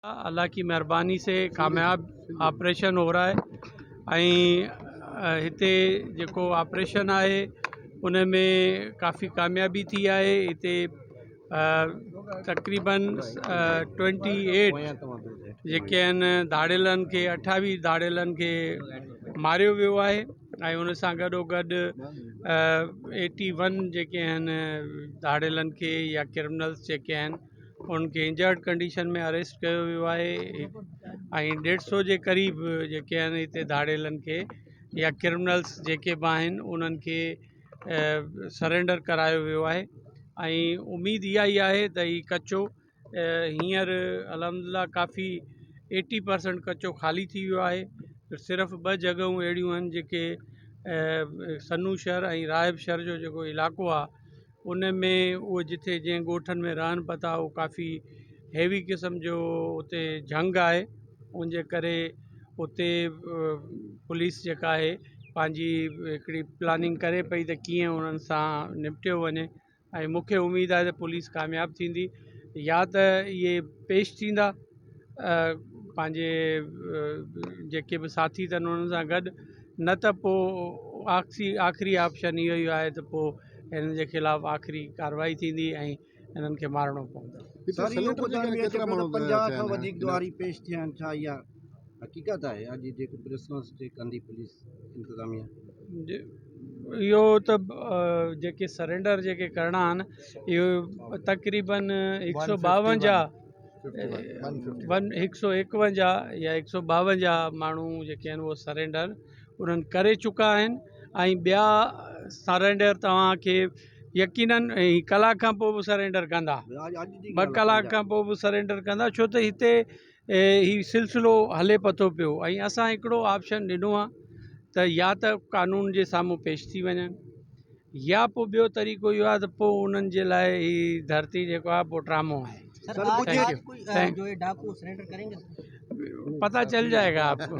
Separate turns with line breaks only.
अल्लाह की मेहरबानी से कामयाब ऑपरेशन हो रहा है ऐं हिते जेको ऑपरेशन आहे उन में काफ़ी कामयाबी थी आहे। हिते तक़रीबन 28 जेके आहिनि धाड़ेलनि खे 28 धाड़ेलनि खे मारियो वियो आहे ऐं उन सां गॾोगॾु 81 जेके आहिनि धाड़ेलनि खे या क्रिमिनल्स जेके आहिनि उनखे इंजर्ड कंडीशन में अरेस्ट कयो वियो आहे ऐं 150 जे क़रीब जेके आहिनि हिते धाड़ेलनि खे या क्रिमिनल्स जेके बि आहिनि उन्हनि खे सरेंडर करायो वियो आहे ऐं उमेदु इहा ई आहे त हीउ कचो हींअर अलहमदिल्ला काफ़ी 80% कचो ख़ाली थी वियो आहे। सिर्फ़ु 2 जॻहियूं अहिड़ियूं आहिनि जेके सनू शहर ऐं रायब शहर जो जेको इलाइक़ो आहे उन में उहे जिथे जंहिं ॻोठनि में रहनि पिया था उहो काफ़ी हैवी क़िस्म जो उते जंग आहे। उन जे करे उते पुलिस जेका आहे पंहिंजी हिकिड़ी प्लानिंग करे पई त कीअं उन्हनि सां निपटियो वञे ऐं मूंखे उमेदु आहे त पुलिस कामयाबु थींदी या त इहे पेश थींदा पंहिंजे जेके बि साथी अथनि उन्हनि सां गॾु न त पोइ आख़िरी ऑप्शन इहो ई आहे त पोइ हिननि जे ख़िलाफ़ु आख़िरी कार्रवाई थींदी ऐं हिननि खे मारणो पवंदो। इहो त जेके सरेंडर जेके करणा आहिनि इहो तक़रीबन 152 या 152 माण्हू जेके आहिनि उहे सरेंडर उन्हनि करे चुका आहिनि ऐं ॿिया सरेंडर तव्हांखे यकीनन कलाक खां पोइ बि सरेंडर कंदा 2 कलाक खां पोइ बि सरेंडर कंदा छो त हिते हीउ सिलसिलो हले पतो पियो ऐं असां हिकिड़ो ऑप्शन ॾिनो आहे त या त कानून जे साम्हूं पेश थी वञनि या पोइ ॿियो तरीक़ो इहो आहे त पोइ उन्हनि जे लाइ हीउ धरती जेको आहे पोइ ड्रामो आहे। पता चल जाएगा आपको।